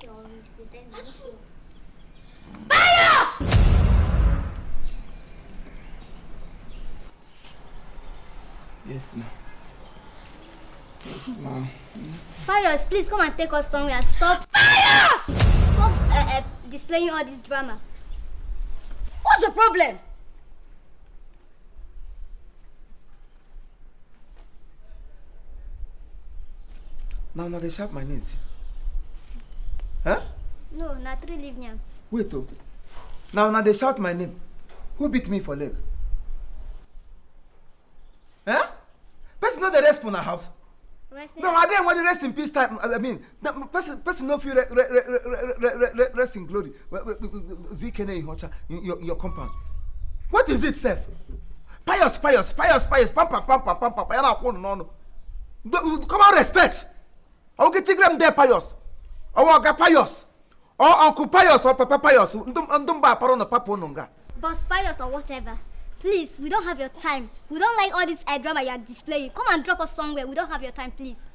you always pretend not to. Bias! Yes, ma'am. Yes, ma'am. Yes. Pius, please come and take us somewhere. Stop. Bias! Stop displaying all this drama. What's the problem? Now they shout my name since. Huh? No, not really leave me. Wait, oh. Now they shout my name. Who beat me for leg? Huh? Person know the rest from our house. Resting. No, I didn't want to rest in peace time. I mean, the person no feel rest in glory. Zikene in your compound. What is it, Seth? Pious. Pam. Come on, respect. I'll get them there, Pious. Or Pious. Or Uncle Pious or Papa Pious. Ndumba parono papononga. Boss Pius or whatever. Please, we don't have your time. We don't like all this drama you're displaying. Come and drop us somewhere. We don't have your time, please.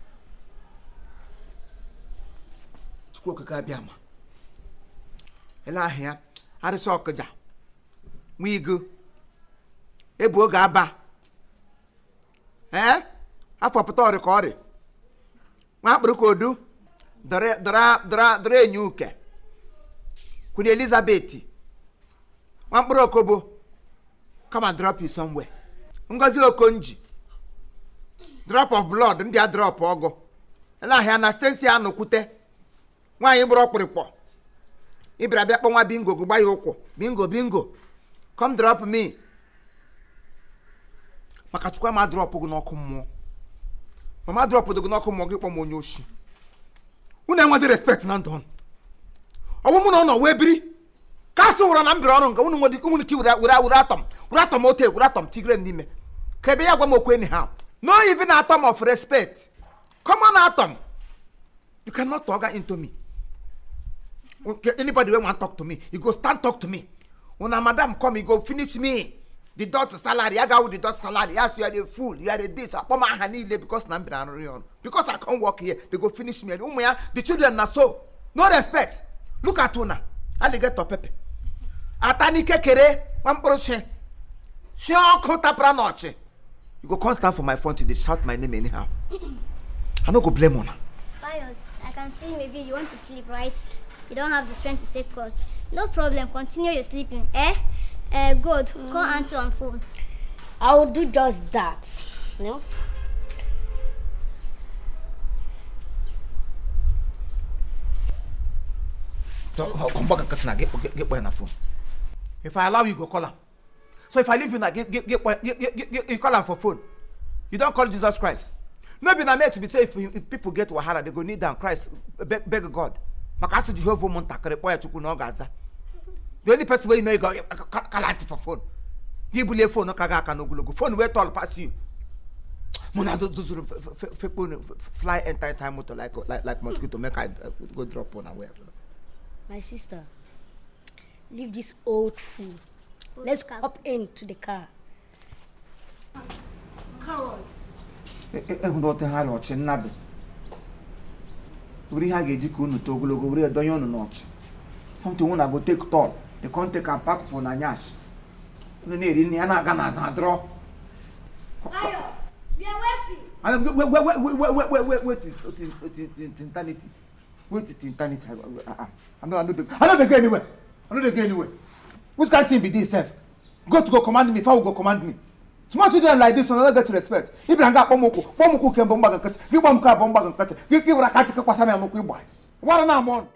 Ela here, I saw Kaja. We go. Ebo gaba. After Patori Corey. What Bruco do? Dre Nuke. Could Elizabeth? One brokobo. Come and drop you somewhere. Ngozi Okonji. Drop of blood, and a drop ogo. Ela here Anastasia no kute. Why you broke report? Ibra Beponga bingo, go buy yoko. Bingo. Come drop me. Makachukwa ma drop no come. Mama drop the no come mo monyoshi. Una want the respect nan don. A woman on a webri. Castle run and brown, go on the kill without motel, without tigre nime. Kebea Wamoko anyhow. No even atom of respect. Come on, atom. You cannot talk into me. Okay, anybody want to talk to me, you go stand talk to me. When a madam come, you go finish me. The daughter salary, I got with the daughter salary. Yes, you are the fool, you are the this. Because I can't work here, they go finish me. The children are so. No respect. Look at Tuna. I get to Pepe. Atani kekere, one portion. She all conta pranoche. You go constant for my front, they shout my name anyhow. I don't go blame on her. Pius, I can see maybe you want to sleep, right? You don't have the strength to take course. No problem, continue your sleeping. Good. Call auntie on phone. I will do just that. No? So come back and get boy on the phone. If I allow you, go call him. So if I leave you now, you call him for phone. You don't call Jesus Christ. Maybe not meant to be safe. If people get wahala, they go kneel down, Christ, beg God. Makasu Jehovah Montakere boy to Gaza. The only person where you know you go call for phone. You believe phone no kaga no go phone where all pass you. Mona fly entire time motor like mosquito make I go drop on away. My sister, leave this old fool. Let's hop into the car. Carol. Don't tell her watch nabe. We have a jikun to go over a doyon notch. Something when I go take toll. They can't take a pack for Nanyas. The need in the Anaganas draw. Pius, we are waiting. Wait, eternity. Wait, eternity. I'm not going anywhere. Which can't thing be this, self? Go command me, if I will go command me. Small children like this will not get to respect. If I got Pomoku can bomb and cut, give one car bomb and cut, give a cat to Pasami and Moku boy. What an amount.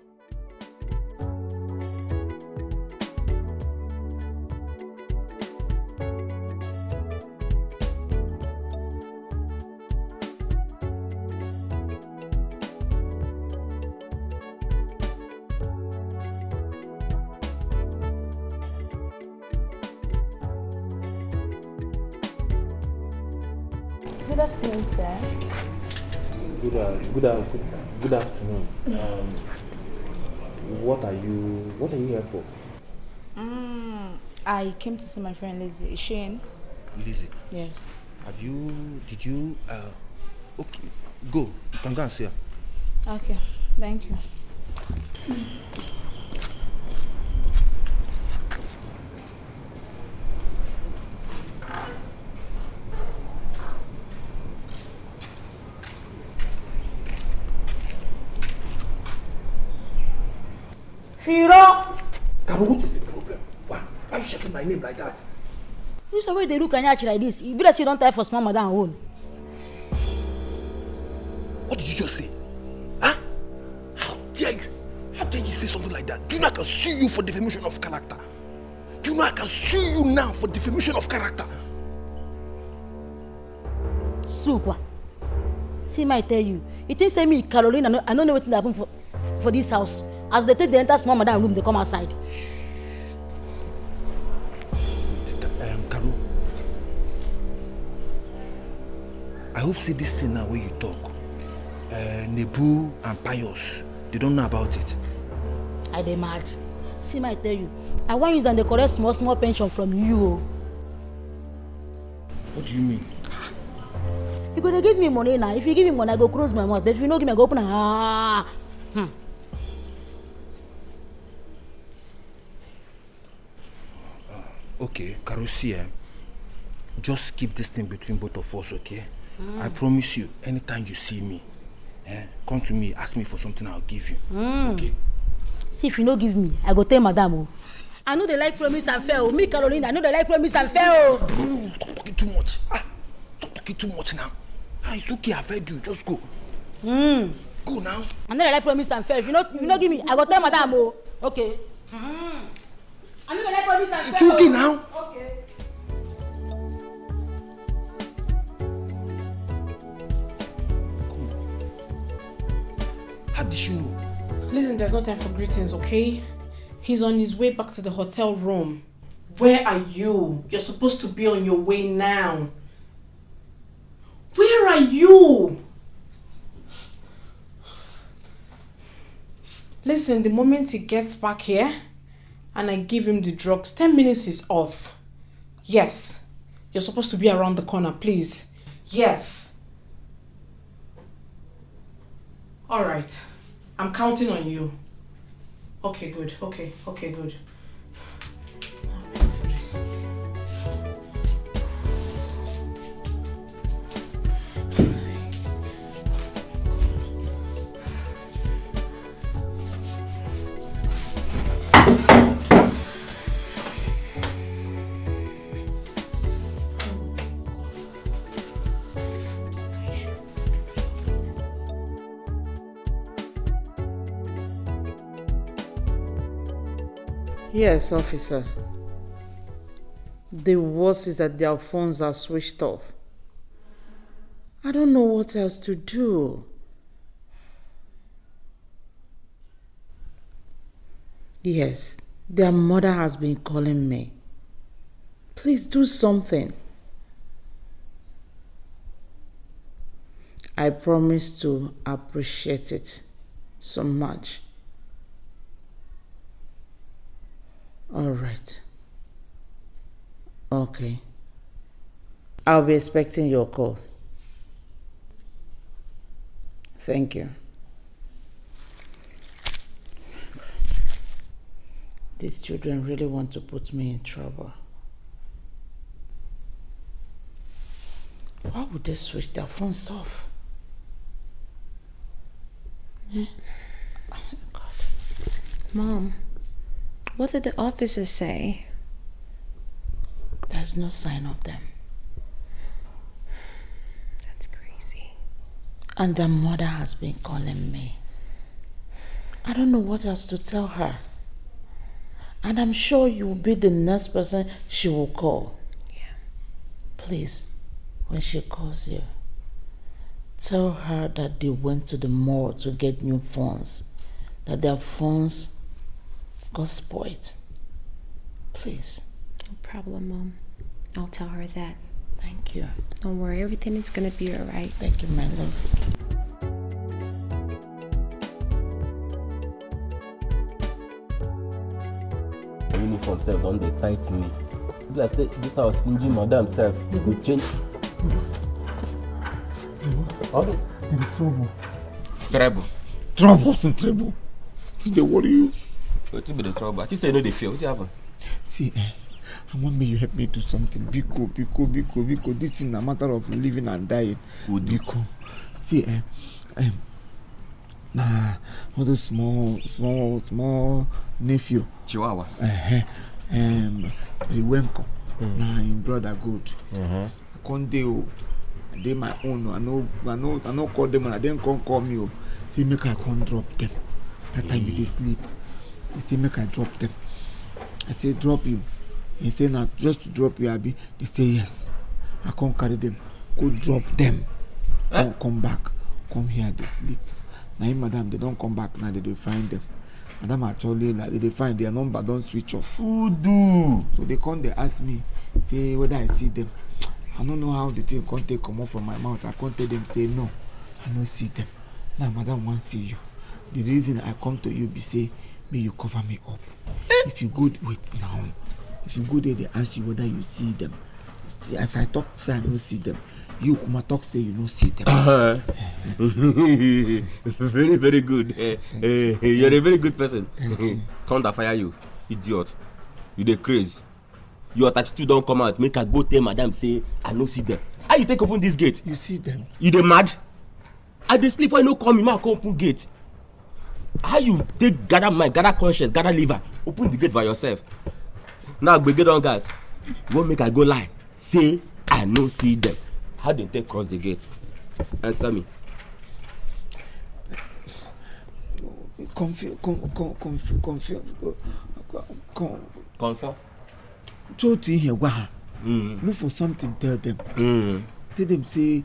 Good afternoon, sir. Good afternoon. What are you here for? I came to see my friend Lizzie. Shane. Lizzie? Yes. Did you, okay, go. You can go and see her. Okay, thank you. Firo! Carol, what is the problem? Why are you shouting my name like that? You say where they look at you like this. You better say you don't tie for small madam own. What did you just say? Huh? How dare you? How dare you say something like that? Do you know I can sue you for defamation of character? Do you know I can sue you now for defamation of character? Sue kwa. See my tell you. You think say me Caroline I don't know what happened for this house. As they take the enter small madam room, they come outside. Carol, I hope say this thing now where you talk. Nebu and Pious, they don't know about it. I dey mad. See my tell you. I want use and the correct small pension from you. What do you mean? You gonna give me money now. If you give me money, I go close my mouth. But if you don't give me, I go open and Okay, Karusi, just keep this thing between both of us, okay? I promise you, anytime you see me, come to me, ask me for something, I'll give you. Okay? See, if you don't give me, I go tell madam. I know they like promise and fail. Me, Caroline, I know they like promise and fail. Stop talking too much. Stop talking too much now. It's okay, I've heard you. Just go. Go now. I know they like promise and fail. If you don't give me, I go tell madam. Okay. I know they like promise and fail. It's okay now. Okay. How did she know? Listen, there's no time for greetings, okay? He's on his way back to the hotel room. Where are you? You're supposed to be on your way now. Where are you? Listen, the moment he gets back here and I give him the drugs, 10 minutes is off. Yes. You're supposed to be around the corner, please. Yes. All right. I'm counting on you. Okay, good. Okay, good. Yes, officer. The worst is that their phones are switched off. I don't know what else to do. Yes, their mother has been calling me. Please do something. I promise to appreciate it so much. All right. Okay. I'll be expecting your call. Thank you. These children really want to put me in trouble. Why would they switch their phones off? Oh, God. Mom, what did the officers say? There's no sign of them. That's crazy. And their mother has been calling me. I don't know what else to tell her. And I'm sure you will be the next person she will call. Yeah. Please, when she calls you, tell her that they went to the mall to get new phones. That their phones got spoiled. Please. No problem, Mom. I'll tell her that. Thank you. Don't worry, everything is gonna be alright. Thank you, my love. Uniform self don dey tight me. Be like say this house stingy madam self go change. Okay. Trouble. Trouble. Trouble, some trouble. Wetin dey worry you? Wetin be the trouble? She say no dey fear. Wetin happen? See, I want me you help me do something. Biko. This thing a matter of living and dying. Biko. See, nah, all those small nephew. Chihuahua. Riwenko. Nah, him brother good. Konde they my own. I know call them and I didn't call me. See, make I come drop them. That time they sleep. He say make I drop them. I say drop you. He say not just to drop you, Abi. They say yes. I can't carry them. Go drop them. Come back. Come here. They sleep. Now, madam, they don't come back. Now they don't find them. Madam actually, like, they find their number. Don't switch off. Fudu. So they come. They ask me, say whether I see them. I don't know how the thing can't take come off from my mouth. I can't tell them. Say no. I don't see them. Now, madam won't see you. The reason I come to you be say, may you cover me up. If you go wait now. If you go there, they ask you whether you see them. See, as I talk, say I don't see them. You come talk, say you don't see them. Very, very good. You're a very good person. Thunder fire you, idiot. You dey crazy. Your attitude don't come out. Make her go tell madam say I don't see them. How you take open this gate? You see them. You dey mad? I dey sleep when no come me, man come open gate. How you take gather mind, gather conscience, gather liver, open the gate by yourself? Now gbege don gas. You won't make I go lie. Say I no see them. How they take cross the gate? Answer me. Confirm. Try to hear what. Look for something. Tell them. Tell them say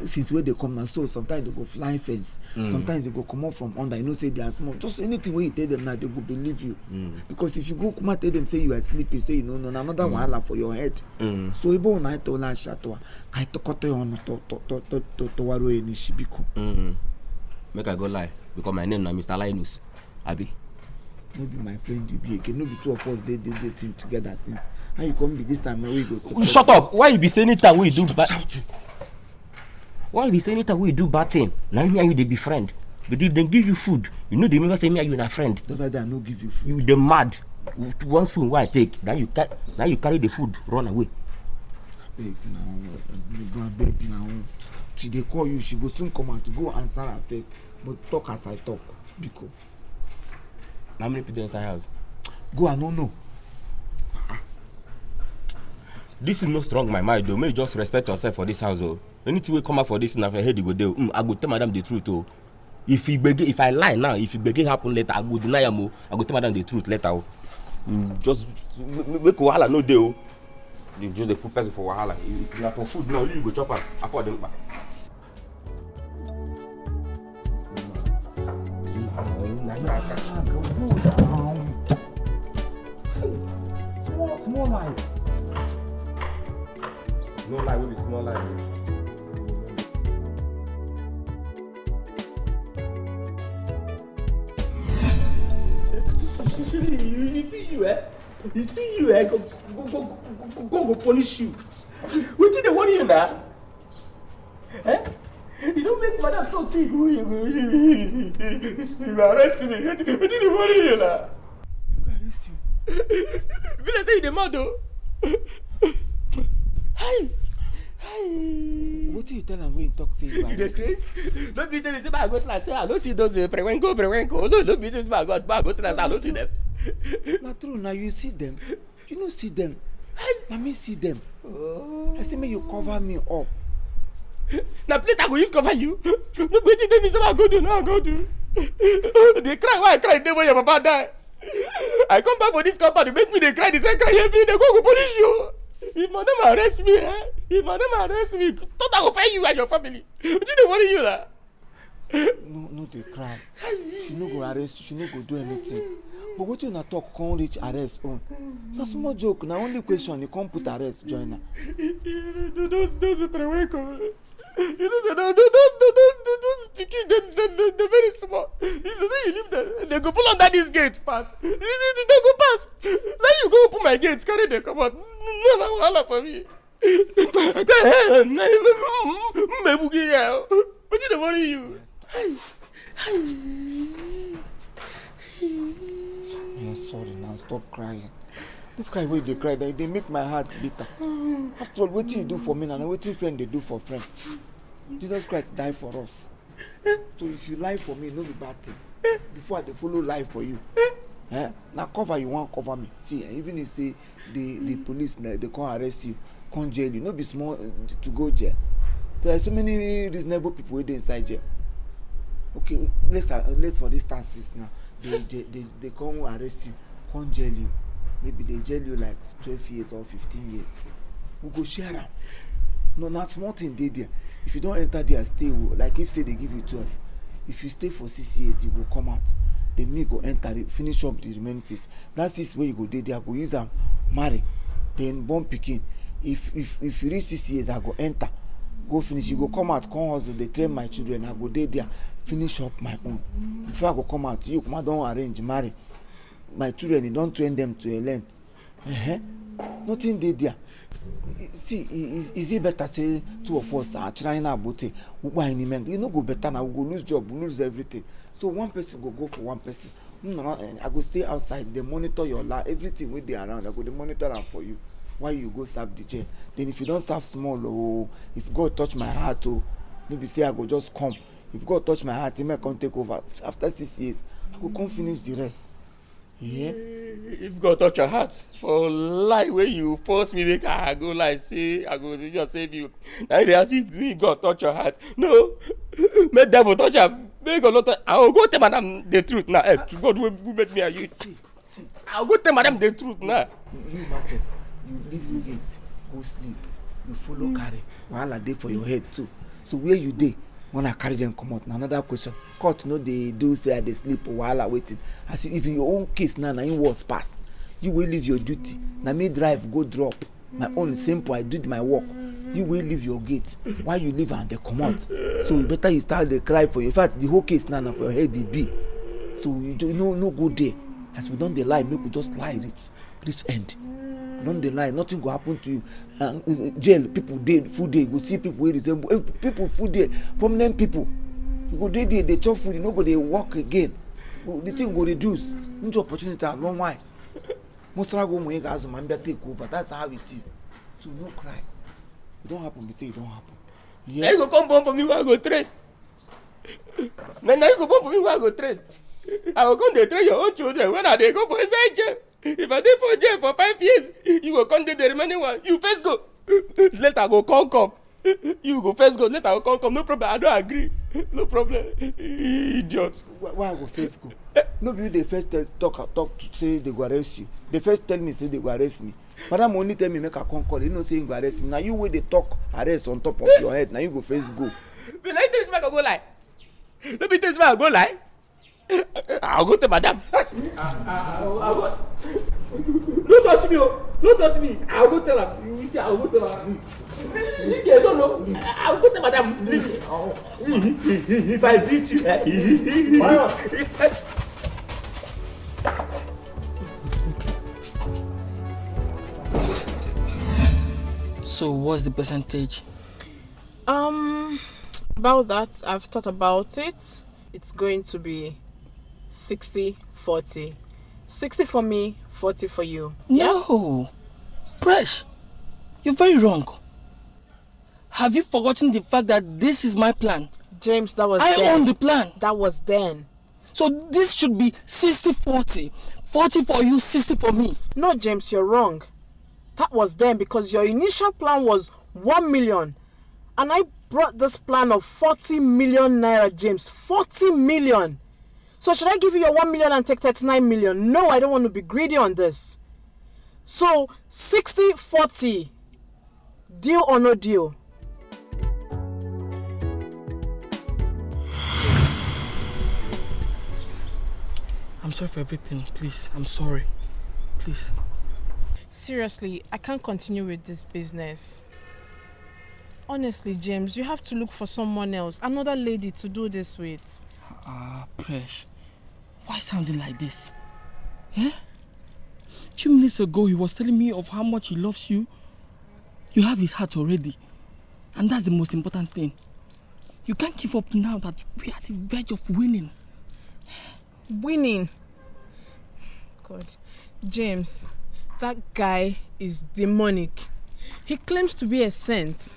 since where they come now. So sometimes they go fly fence. Sometimes they go come out from under. You know say they are small. Just anything where you tell them now they go believe you. Because if you go come out tell them say you are sleeping, say you know no another wahala for your head. So even when I told her shatwa, I to waro eni shibiko. Make I go lie because my name na Mr. Linus. Abi. No be my friend you be again. No be two of us they sing together since. How you come be this time when we go support? Shut up! Why you be saying anytime we do bad? Why you be saying anytime we do bad thing? Now me and you they be friend. But if they give you food, you know they never say me and you na friend. The other day I no give you food. You the mad. One spoon why I take? Now you carry the food, run away. Beg now. She they call you. She go soon come out to go answer her face. But talk as I talk. Because. How many people inside house? Go I don't know. This is no strong my mind though. May you just respect yourself for this house oh. Anything will come out for this and if I head you go there. I go tell madam the truth oh. If I lie now, if it begin happen later, I go deny am oh. I go tell madam the truth later oh. Just make wahala no dey oh. You just dey put person for wahala. If na for food now, you go chop am. Afford them back. Small lie. No lie, will be small lie. You see you eh? You see you eh? Go punish you. What did they want you now? Eh? You don't make madam talk to you. You arrest me. What did they want you now? Arrest you. Will I say you the mad though? Hi. What do you tell them when you talk say you You the craze? Don't be telling me say I go to la say I don't see those prewenko. No, don't be telling me I go to la say I don't see them. Not true. Now you see them. You don't see them. Let me see them. I say may you cover me up. Now plate I go use cover you. Nobody tell me say I go do. No, I go do. They cry. Why I cry? They when your papa die. I come back for this company, make me they cry. They say cry every day. Go police you. If madam arrest me, thought I will find you and your family. What did they worry you that? No, they cry. She no go arrest you. She no go do anything. But what you not talk can't reach arrest on. No small joke. Now only question you can't put arrest join her. Those prewenko. You know those speaking they're very small. If they say you leave them, they go pull under this gate pass. They go pass. Now you go open my gates, carry them come out. No wahala for me. What did they worry you? sorry now. Stop crying. This cry wey you dey cry, they make my heart bitter. After all, wetin you do for me, and wetin friend they do for friend. Jesus Christ died for us. So if you lie for me, no be bad thing. Before I dey follow lie for you. Now cover you want cover me. See, even if say the police they come arrest you, come jail you, no be small to go jail. So there are so many reasonable people wey dey inside jail. Okay, let's for instances now. They come arrest you, come jail you. Maybe they jail you like 12 years or 15 years. We go share them. No, not small thing dey there. If you don't enter there, stay. Like if say they give you 12, if you stay for 6 years, you go come out. Then me go enter, finish up the remaining 6. That 6 where you go there, go use them, marry, then born pikin. If you reach 6 years, I go enter, go finish. You go come out, come hustle. They train my children. I go there, finish up my own. Before I go come out, you come out, don't arrange, marry. My children, you don't train them to a length. Nothing there. See, is it better say 2 of us are trying about it? You know, go better now. We go lose job, we lose everything. So one person go for one person. I go stay outside. They monitor your life, everything with they around. I go they monitor them for you. Why you go serve the jail? Then if you don't serve small, if God touch my heart, maybe say I go just come. If God touch my heart, He may come take over. After 6 years, I go come finish the rest. Yeah. If God touch your heart for lie where you force me make I go like say I go just save you. Now they ask if God touch your heart. No, make devil touch her. Make God not touch. I will go tell madam the truth now. Hey, to God who made me a youth. See. I will go tell madam the truth now. You myself, you leave your gate, go sleep. You follow carry. While I dey for your head too. So where you dey? When I carry them come out, now another question. Court no they do say they sleep while I waiting. I see if in your own case now you was pass. You will leave your duty. Now me drive go drop. My own simple, I did my work. You will leave your gate. Why you leave and they come out? So you better you start the cry for you. In fact, the whole case now for your head they be. So you no go there. As we don't the lie, make we just lie reach end. Don't the lie, nothing go happen to you. Jail people dead, food day. Go see people where resemble people food day, prominent people. You go there, they chop food, you know go they walk again. The thing go reduce. No opportunity at long while. Most go make as man take over. That's how it is. So no cry. It don't happen. We say it don't happen. Yeah. Now you go come born for me where I go trade. Now you go born for me where I go trade. I will come to train your own children when they go for inside jail. If I dey for jail for 5 years, you go come to the remaining one. You first go. Later go come. You go first go. Later go come. No problem. I don't agree. No problem. Idiot. Why I go first go? No be you they first talk to say they go arrest you. They first tell me say they go arrest me. Madam only tell me make I come call. You know say you go arrest me. Now you wey they talk arrest on top of your head. Now you go first go. But now you tell me I go lie. Let me tell me I go lie. I'll go to madam. I'll go. Don't touch me. Don't touch me. I'll go tell her. You see, I'll go tell her. You don't know. I'll go to madam. If I beat you. So what's the percentage? About that, I've thought about it. It's going to be 60-40. 60 for me, 40 for you. No. Presh, you're very wrong. Have you forgotten the fact that this is my plan? James, that was I own the plan. That was then. So this should be 60-40. 40 for you, 60 for me. No, James, you're wrong. That was then because your initial plan was 1 million. And I brought this plan of 40 million naira, James. 40 million. So should I give you your 1 million and take 39 million? No, I don't want to be greedy on this. So 60-40. Deal or no deal? I'm sorry for everything. Please, I'm sorry. Please. Seriously, I can't continue with this business. Honestly, James, you have to look for someone else, another lady to do this with. Presh, why sounding like this? Eh? A few minutes ago, he was telling me of how much he loves you. You have his heart already. And that's the most important thing. You can't give up now that we are at the verge of winning. Winning? God. James, that guy is demonic. He claims to be a saint.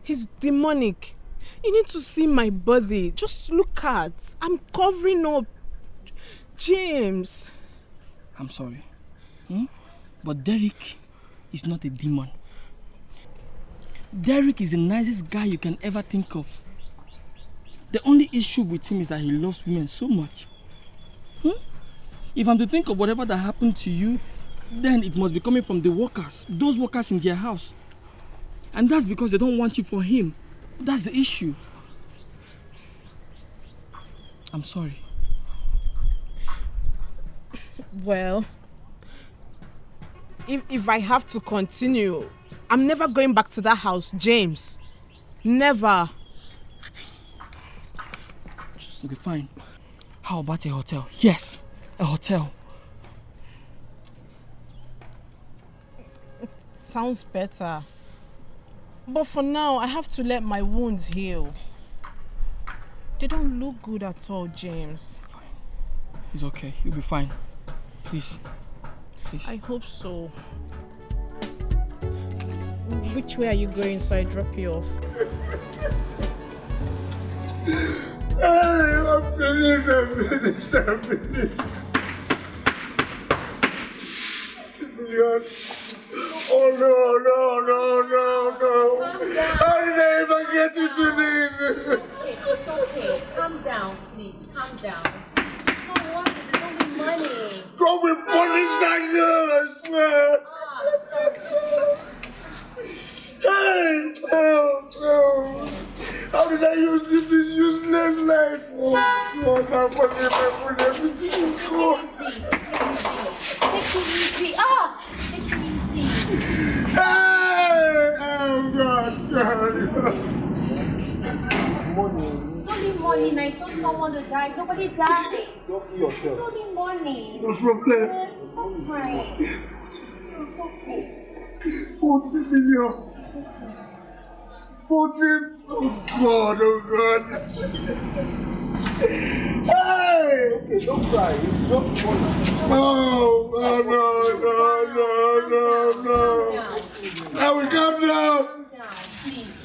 He's demonic. You need to see my body. Just look at. I'm covering up. James. I'm sorry. But Derek is not a demon. Derek is the nicest guy you can ever think of. The only issue with him is that he loves women so much. If I'm to think of whatever that happened to you, then it must be coming from the workers, those workers in their house. And that's because they don't want you for him. That's the issue. I'm sorry. Well, if I have to continue, I'm never going back to that house, James. Never. Okay, fine. How about a hotel? Yes, a hotel. Sounds better. But for now, I have to let my wounds heal. They don't look good at all, James. Fine. It's okay. You'll be fine. Please. Please. I hope so. Which way are you going so I drop you off? I'm finished. $2 million. Oh no. How did I even get into this? It's okay. Calm down, please. Calm down. It's not worth it. It's only money. God will punish that girl, I swear. Hey! How did I use this useless life? Oh, God, I'm forgiven everything is gone. Take it easy. Take it easy. Hey! Oh, God. It's only money, now. It's not someone to die. Nobody died. Don't kill yourself. It's only money. No problem. It's okay. It's okay. 40 million. 40. Oh God. Hey! Okay, don't cry. It's just money. No. I will calm down. Please.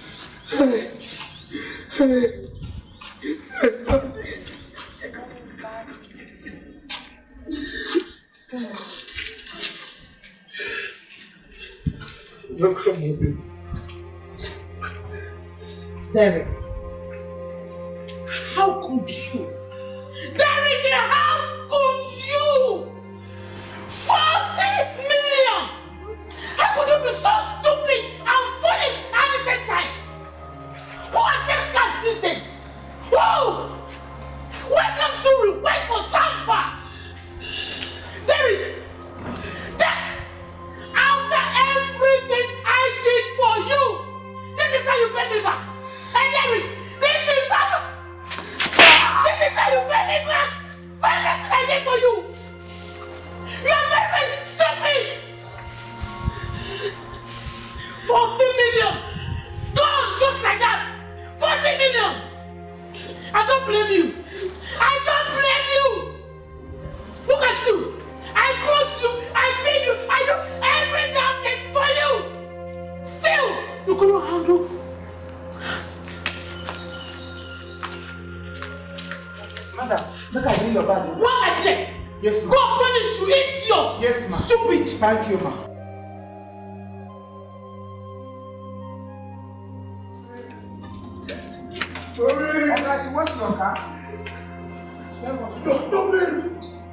Look at me. Derek. How could you? Derek, how could you? 40 million! How could you be so stupid and foolish at the same time? Who accepts cash these days? Who? Welcome to request for transfer! Derek! After everything I did for you, this is how you pay me back! Hey Derek! This is how you pay me back for everything I did for you! You're very stupid! 40 million! Gone just like that! 40 million! I don't blame you! I don't blame you! Look at you! I clothe you! I feed you! I do every damn thing for you! Still, you couldn't handle. Madam, look at your bag. What I did? Yes, ma'am. Go punish you, idiot! Yes, ma'am. Stupid! Thank you, ma'am. She wants your car. You're stupid!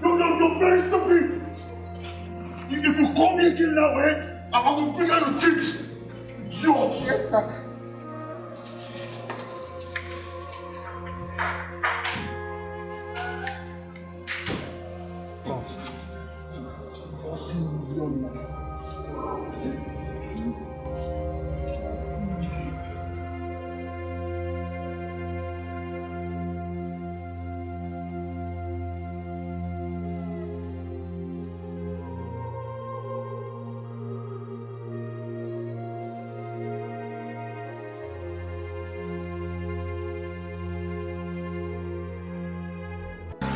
You're very stupid! If you call me again now, I will bring out your teeth! Idiot! Yes, sir.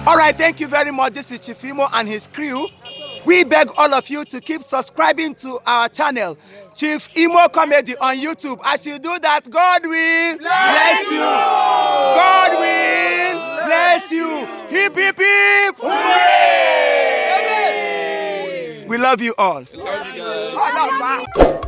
All right, thank you very much. This is Chief Imo and his crew. We beg all of you to keep subscribing to our channel, Chief Imo Comedy on YouTube. As you do that, God will bless you. God will bless you. Hip, hip, hip. Hooray! We love you all. Love you guys.